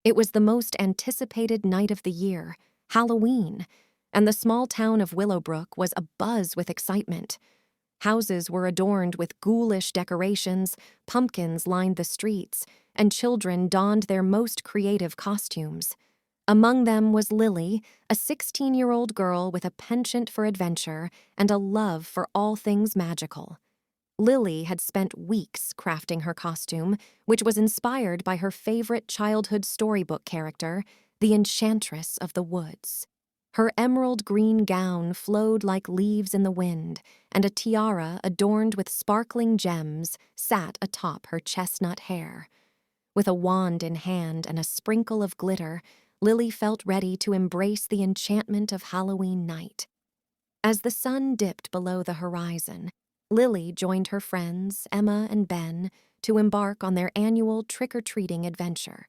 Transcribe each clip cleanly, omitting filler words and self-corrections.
It was the most anticipated night of the year, Halloween, and the small town of Willowbrook was abuzz with excitement. Houses were adorned with ghoulish decorations, pumpkins lined the streets, and children donned their most creative costumes. Among them was Lily, a 16-year-old girl with a penchant for adventure and a love for all things magical. Lily had spent weeks crafting her costume, which was inspired by her favorite childhood storybook character, the Enchantress of the Woods. Her emerald green gown flowed like leaves in the wind, and a tiara adorned with sparkling gems sat atop her chestnut hair. With a wand in hand and a sprinkle of glitter, Lily felt ready to embrace the enchantment of Halloween night. As the sun dipped below the horizon, Lily joined her friends, Emma and Ben, to embark on their annual trick-or-treating adventure.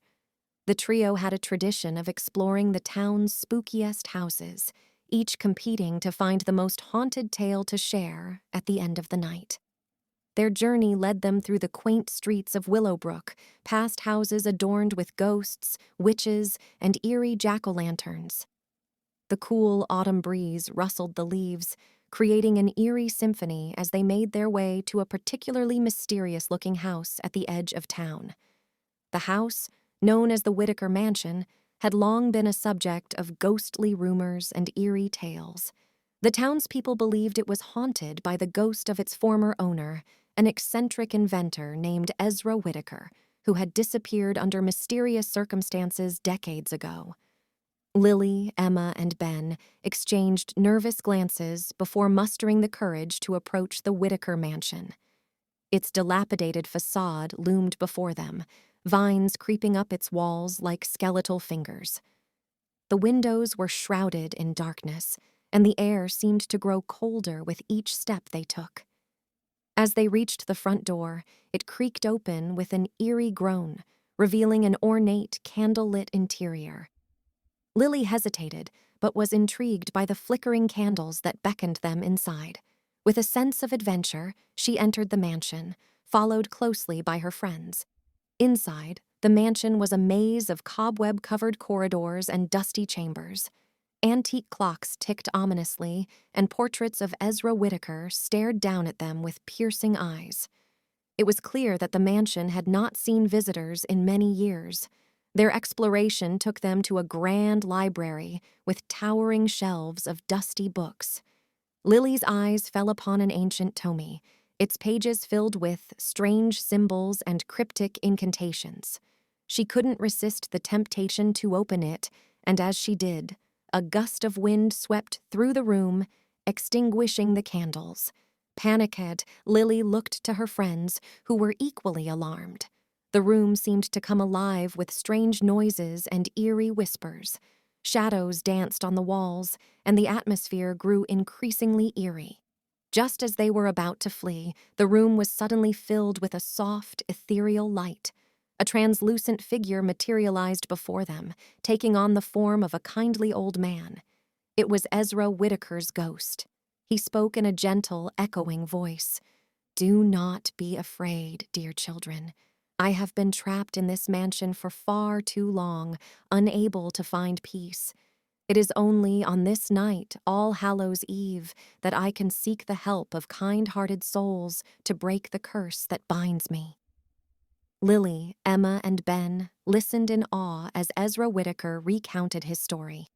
The trio had a tradition of exploring the town's spookiest houses, each competing to find the most haunted tale to share at the end of the night. Their journey led them through the quaint streets of Willowbrook, past houses adorned with ghosts, witches, and eerie jack-o'-lanterns. The cool autumn breeze rustled the leaves, creating an eerie symphony as they made their way to a particularly mysterious-looking house at the edge of town. The house, known as the Whittaker Mansion, had long been a subject of ghostly rumors and eerie tales. The townspeople believed it was haunted by the ghost of its former owner, an eccentric inventor named Ezra Whittaker, who had disappeared under mysterious circumstances decades ago. Lily, Emma, and Ben exchanged nervous glances before mustering the courage to approach the Whittaker Mansion. Its dilapidated facade loomed before them, vines creeping up its walls like skeletal fingers. The windows were shrouded in darkness, and the air seemed to grow colder with each step they took. As they reached the front door, it creaked open with an eerie groan, revealing an ornate, candle-lit interior. Lily hesitated, but was intrigued by the flickering candles that beckoned them inside. With a sense of adventure, she entered the mansion, followed closely by her friends. Inside, the mansion was a maze of cobweb-covered corridors and dusty chambers. Antique clocks ticked ominously, and portraits of Ezra Whittaker stared down at them with piercing eyes. It was clear that the mansion had not seen visitors in many years. Their exploration took them to a grand library with towering shelves of dusty books. Lily's eyes fell upon an ancient tome, its pages filled with strange symbols and cryptic incantations. She couldn't resist the temptation to open it, and as she did, a gust of wind swept through the room, extinguishing the candles. Panicked, Lily looked to her friends, who were equally alarmed. The room seemed to come alive with strange noises and eerie whispers. Shadows danced on the walls, and the atmosphere grew increasingly eerie. Just as they were about to flee, the room was suddenly filled with a soft, ethereal light. A translucent figure materialized before them, taking on the form of a kindly old man. It was Ezra Whittaker's ghost. He spoke in a gentle, echoing voice. "Do not be afraid, dear children. I have been trapped in this mansion for far too long, unable to find peace. It is only on this night, All Hallows' Eve, that I can seek the help of kind-hearted souls to break the curse that binds me." Lily, Emma, and Ben listened in awe as Ezra Whittaker recounted his story.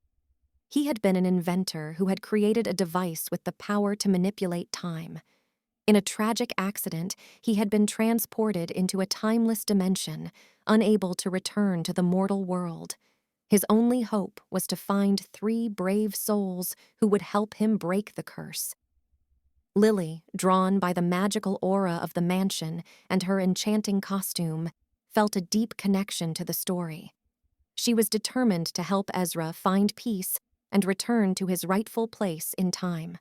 He had been an inventor who had created a device with the power to manipulate time. In a tragic accident, he had been transported into a timeless dimension, unable to return to the mortal world. His only hope was to find 3 brave souls who would help him break the curse. Lily, drawn by the magical aura of the mansion and her enchanting costume, felt a deep connection to the story. She was determined to help Ezra find peace and return to his rightful place in time.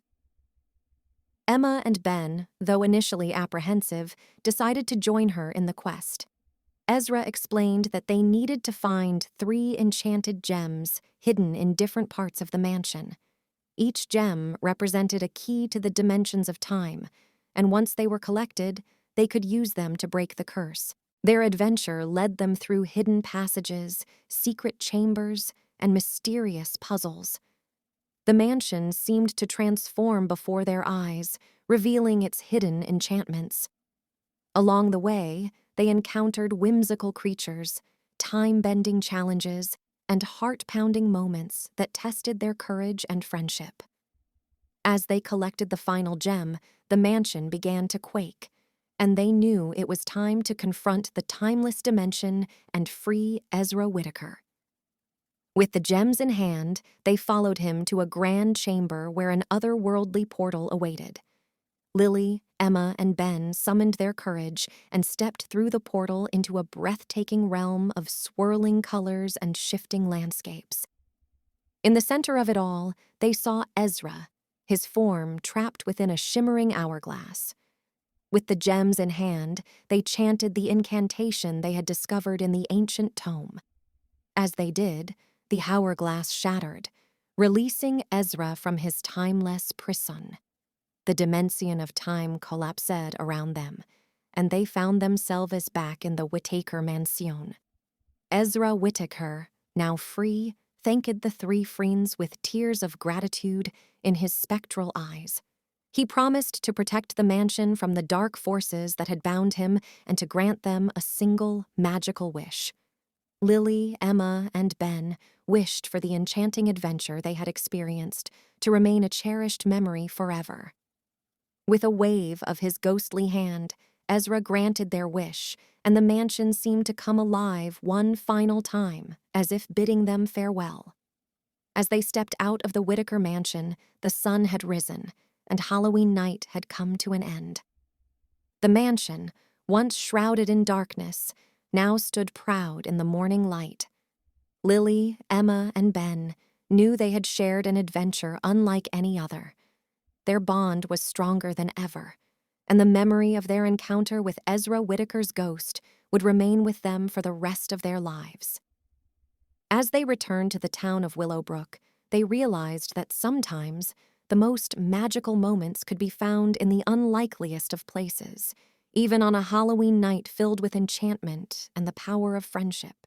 Emma and Ben, though initially apprehensive, decided to join her in the quest. Ezra explained that they needed to find 3 enchanted gems hidden in different parts of the mansion. Each gem represented a key to the dimensions of time, and once they were collected, they could use them to break the curse. Their adventure led them through hidden passages, secret chambers, and mysterious puzzles. The mansion seemed to transform before their eyes, revealing its hidden enchantments. Along the way, they encountered whimsical creatures, time-bending challenges, and heart-pounding moments that tested their courage and friendship. As they collected the final gem, the mansion began to quake, and they knew it was time to confront the timeless dimension and free Ezra Whittaker. With the gems in hand, they followed him to a grand chamber where an otherworldly portal awaited. Lily, Emma, and Ben summoned their courage and stepped through the portal into a breathtaking realm of swirling colors and shifting landscapes. In the center of it all, they saw Ezra, his form trapped within a shimmering hourglass. With the gems in hand, they chanted the incantation they had discovered in the ancient tome. As they did, the hourglass shattered, releasing Ezra from his timeless prison. The dimension of time collapsed around them, and they found themselves back in the Whittaker Mansion. Ezra Whittaker, now free, thanked the three friends with tears of gratitude in his spectral eyes. He promised to protect the mansion from the dark forces that had bound him and to grant them a single magical wish. Lily, Emma, and Ben wished for the enchanting adventure they had experienced to remain a cherished memory forever. With a wave of his ghostly hand, Ezra granted their wish, and the mansion seemed to come alive one final time, as if bidding them farewell. As they stepped out of the Whittaker mansion, the sun had risen, and Halloween night had come to an end. The mansion, once shrouded in darkness, now stood proud in the morning light. Lily, Emma, and Ben knew they had shared an adventure unlike any other. Their bond was stronger than ever, and the memory of their encounter with Ezra Whittaker's ghost would remain with them for the rest of their lives. As they returned to the town of Willowbrook, they realized that sometimes the most magical moments could be found in the unlikeliest of places, even on a Halloween night filled with enchantment and the power of friendship.